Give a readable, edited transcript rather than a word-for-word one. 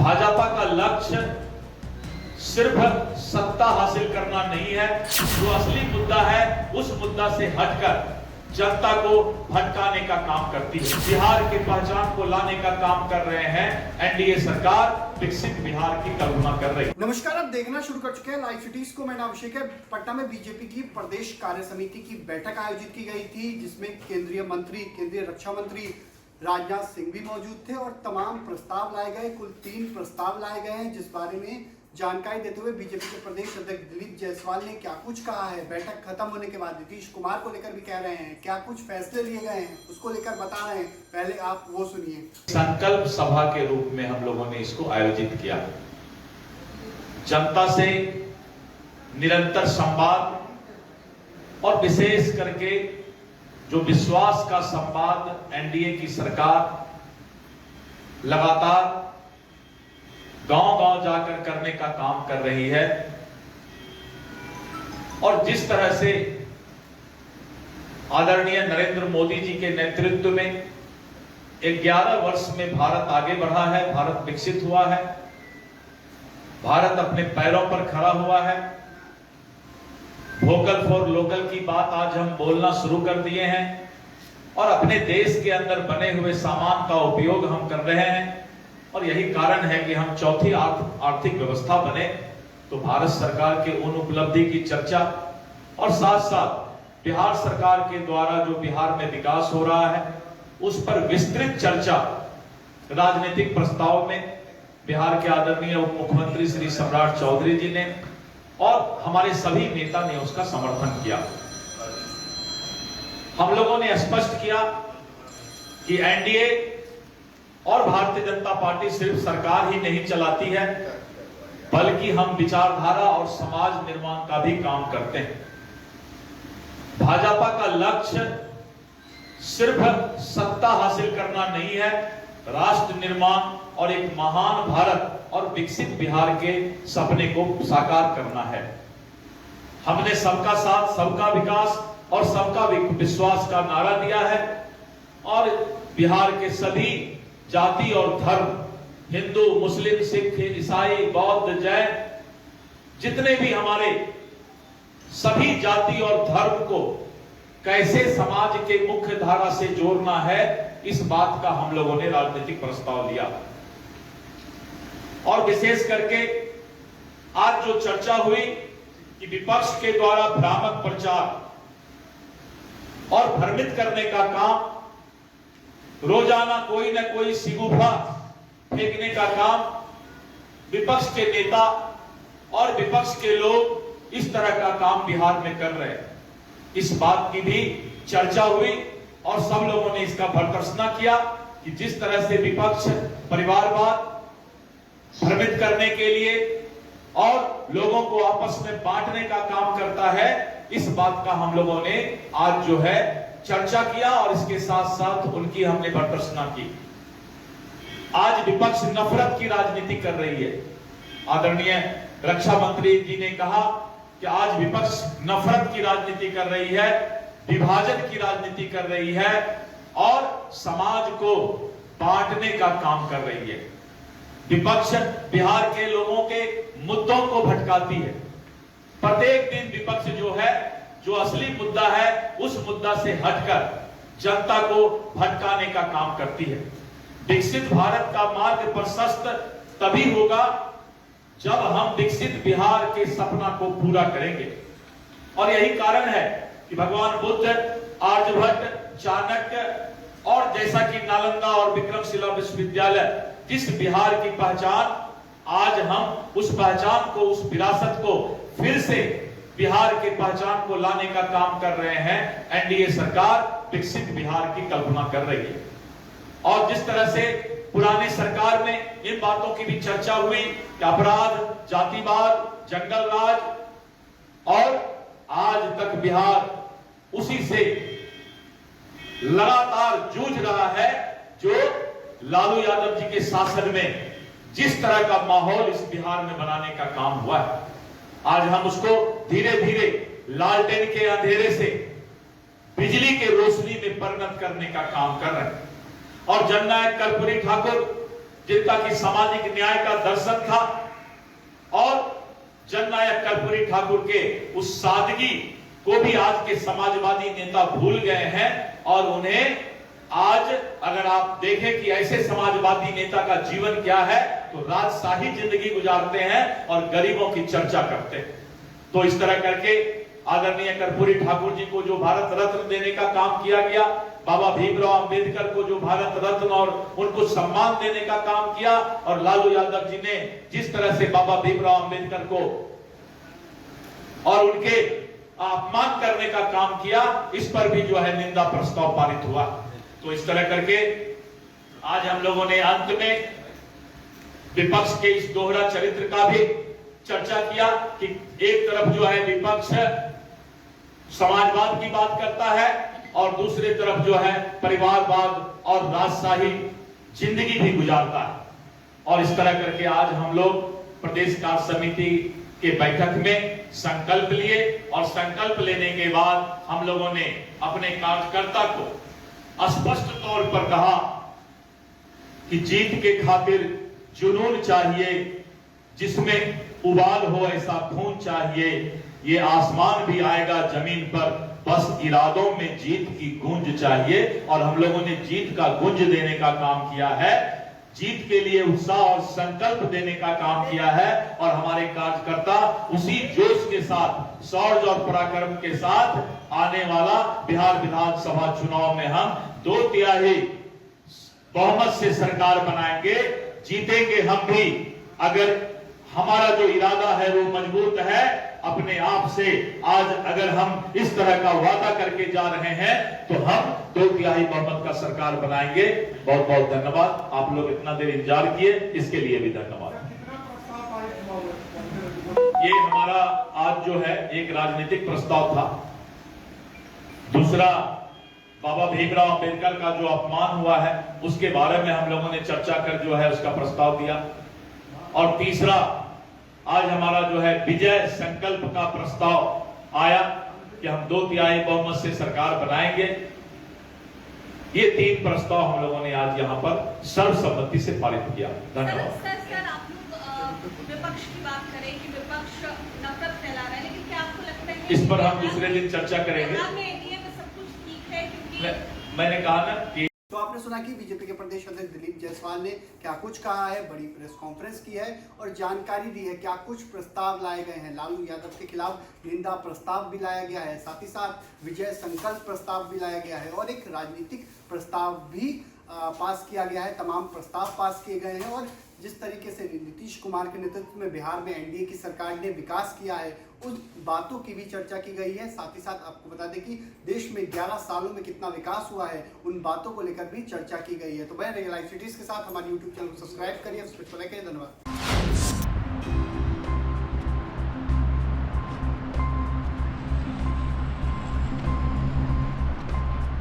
भाजपा का लक्ष्य सिर्फ सत्ता हासिल करना नहीं है। जो असली मुद्दा है उस मुद्दा से हटकर जनता को भटकाने का काम करती है। बिहार की पहचान को लाने का काम कर रहे हैं एनडीए सरकार, विकसित बिहार की कल्पना कर रही है। नमस्कार, आप देखना शुरू कर चुके हैं लाइव सिटीज को। मैं नाम अभिषेक है। पटना में बीजेपी की प्रदेश कार्य समिति की बैठक आयोजित की गई थी, जिसमें केंद्रीय रक्षा मंत्री राजनाथ सिंह भी मौजूद थे और तमाम प्रस्ताव लाए गए। कुल 3 प्रस्ताव लाए गए हैं, जिस बारे में जानकारी देते हुए बीजेपी के प्रदेश अध्यक्ष दिलीप जायसवाल ने क्या कुछ कहा है। बैठक खत्म होने के बाद नीतीश कुमार को लेकर भी कह रहे हैं, क्या कुछ फैसले लिए गए हैं उसको लेकर बता रहे हैं। पहले आप वो सुनिए। संकल्प सभा के रूप में हम लोगों ने इसको आयोजित किया। जनता से निरंतर संवाद और विशेष करके जो विश्वास का संवाद एनडीए की सरकार लगातार गांव-गांव जाकर करने का काम कर रही है और जिस तरह से आदरणीय नरेंद्र मोदी जी के नेतृत्व में 11 वर्ष में भारत आगे बढ़ा है, भारत विकसित हुआ है, भारत अपने पैरों पर खड़ा हुआ है। वोकल फॉर लोकल की बात आज हम बोलना शुरू कर दिए हैं और अपने देश के अंदर बने हुए सामान का उपयोग हम कर रहे हैं और यही कारण है कि हम चौथी आर्थिक व्यवस्था बने। तो भारत सरकार के उन उपलब्धि की चर्चा और साथ साथ बिहार सरकार के द्वारा जो बिहार में विकास हो रहा है उस पर विस्तृत चर्चा राजनीतिक प्रस्ताव में बिहार के आदरणीय उप मुख्यमंत्री श्री सम्राट चौधरी जी ने और हमारे सभी नेता ने उसका समर्थन किया। हम लोगों ने स्पष्ट किया कि एनडीए और भारतीय जनता पार्टी सिर्फ सरकार ही नहीं चलाती है, बल्कि हम विचारधारा और समाज निर्माण का भी काम करते हैं। भाजपा का लक्ष्य सिर्फ सत्ता हासिल करना नहीं है, राष्ट्र निर्माण और एक महान भारत और विकसित बिहार के सपने को साकार करना है। हमने सबका साथ, सबका विकास और सबका विश्वास का नारा दिया है और बिहार के सभी जाति और धर्म, हिंदू, मुस्लिम, सिख, ईसाई, बौद्ध, जैन, जितने भी हमारे सभी जाति और धर्म को कैसे समाज के मुख्य धारा से जोड़ना है, इस बात का हम लोगों ने राजनीतिक प्रस्ताव लिया। और विशेष करके आज जो चर्चा हुई कि विपक्ष के द्वारा भ्रामक प्रचार और भ्रमित करने का काम, रोजाना कोई न कोई शिगुफा फेंकने का काम विपक्ष के नेता और विपक्ष के लोग इस तरह का काम बिहार में कर रहे हैं, इस बात की भी चर्चा हुई और सब लोगों ने इसका भर्त्सना किया कि जिस तरह से विपक्ष परिवारवाद भ्रमित करने के लिए और लोगों को आपस में बांटने का काम करता है, इस बात का हम लोगों ने आज जो है चर्चा किया और इसके साथ साथ उनकी हमने भर्त्सना की। आज विपक्ष नफरत की राजनीति कर रही है। आदरणीय रक्षा मंत्री जी ने कहा कि आज विपक्ष नफरत की राजनीति कर रही है, विभाजन की राजनीति कर रही है और समाज को बांटने का काम कर रही है। विपक्ष बिहार के लोगों के मुद्दों को भटकाती है। प्रत्येक दिन विपक्ष जो है, जो असली मुद्दा है उस मुद्दा से हटकर जनता को भटकाने का काम करती है। विकसित भारत का मार्ग प्रशस्त तभी होगा जब हम विकसित बिहार के सपना को पूरा करेंगे और यही कारण है कि भगवान बुद्ध, आर्यभट्ट, चाणक्य और जैसा कि नालंदा और विक्रमशिला विश्वविद्यालय, जिस बिहार की पहचान, आज हम उस पहचान को, उस विरासत को फिर से बिहार के पहचान को लाने का काम कर रहे हैं। एनडीए सरकार विकसित बिहार की कल्पना कर रही है और जिस तरह से पुरानी सरकार में इन बातों की भी चर्चा हुई कि अपराध, जातिवाद, जंगल राज, और आज तक बिहार उसी से लगातार जूझ रहा है जो लालू यादव जी के शासन में जिस तरह का माहौल इस बिहार में बनाने का काम हुआ है। आज हम उसको धीरे धीरे लालटेन के अंधेरे से बिजली के रोशनी में परिणत करने का काम कर रहे हैं और जननायक कर्पूरी ठाकुर जिनका कि सामाजिक न्याय का दर्शन था और जननायक कर्पूरी ठाकुर के उस सादगी को भी आज के समाजवादी नेता भूल गए हैं। और उन्हें आज अगर आप देखें कि ऐसे समाजवादी नेता का जीवन क्या है, तो राजशाही जिंदगी गुजारते हैं और गरीबों की चर्चा करते हैं। तो इस तरह करके आदरणीय कर्पूरी ठाकुर जी को जो भारत रत्न देने का काम किया गया, बाबा भीमराव अंबेडकर को जो भारत रत्न और उनको सम्मान देने का काम किया, और लालू यादव जी ने जिस तरह से बाबा भीमराव अंबेडकर को और उनके अपमान करने का काम किया, इस पर भी जो है निंदा प्रस्ताव पारित हुआ। तो इस तरह करके आज हम लोगों ने अंत में विपक्ष के इस दोहरा चरित्र का भी चर्चा किया कि एक तरफ जो है विपक्ष समाजवाद की बात करता है और दूसरी तरफ जो है परिवारवाद और राजशाही जिंदगी भी गुजारता है। और इस तरह करके आज हम लोग प्रदेश कार्य समिति के बैठक में संकल्प लिए और संकल्प लेने के बाद हम लोगों ने अपने कार्यकर्ता को स्पष्ट तौर पर कहा कि जीत के खातिर जुनून चाहिए, जिसमें उबाल हो ऐसा खून चाहिए, ये आसमान भी आएगा जमीन पर, बस इरादों में जीत की गूंज चाहिए। और हम लोगों ने जीत का गूंज देने का काम किया है, जीत के लिए उत्साह और संकल्प देने का काम किया है। और हमारे कार्यकर्ता उसी जोश के साथ, शौर्य और पराक्रम के साथ आने वाला बिहार विधानसभा चुनाव में हम 2/3 बहुमत से सरकार बनाएंगे, जीतेंगे हम भी। अगर हमारा जो इरादा है वो मजबूत है, अपने आप से आज अगर हम इस तरह का वादा करके जा रहे हैं तो हम 2/3 बहुमत का सरकार बनाएंगे। बहुत बहुत धन्यवाद। आप लोग इतना देर इंतजार किए, इसके लिए भी धन्यवाद। ये हमारा आज जो है एक राजनीतिक प्रस्ताव था। दूसरा, बाबा भीमराव अंबेडकर का जो अपमान हुआ है उसके बारे में हम लोगों ने चर्चा कर जो है उसका प्रस्ताव दिया। और तीसरा, आज हमारा जो है विजय संकल्प का प्रस्ताव आया कि हम 2/3 बहुमत से सरकार बनाएंगे। ये 3 प्रस्ताव हम लोगों ने आज यहाँ पर सर्वसम्मति से पारित किया। धन्यवाद। सर, आप लोग विपक्ष की बात करें कि विपक्ष नफरत फैला रहा है, लेकिन क्या आपको लगता है इस पर हम दूसरे दिन चर्चा करेंगे। सब कुछ ठीक है? क्योंकि मैंने कहा ना कि तो आपने सुना कि बीजेपी के प्रदेश अध्यक्ष दिलीप जायसवाल ने क्या कुछ कहा है, बड़ी प्रेस कॉन्फ्रेंस की है और जानकारी दी है, क्या कुछ प्रस्ताव लाए गए हैं। लालू यादव के खिलाफ निंदा प्रस्ताव भी लाया गया है, साथ ही साथ विजय संकल्प प्रस्ताव भी लाया गया है और एक राजनीतिक प्रस्ताव भी पास किया गया है। तमाम प्रस्ताव पास किए गए हैं और जिस तरीके से नीतीश कुमार के नेतृत्व में बिहार में एनडीए की सरकार ने विकास किया है, उन बातों की भी चर्चा की गई है। साथ ही साथ आपको बता दें कि देश में 11 सालों में कितना विकास हुआ है, उन बातों को लेकर भी चर्चा की गई है। तो मैं रियल लाइफ सिटीज के साथ हमारे यूट्यूब चैनल को सब्सक्राइब करिए, धन्यवाद।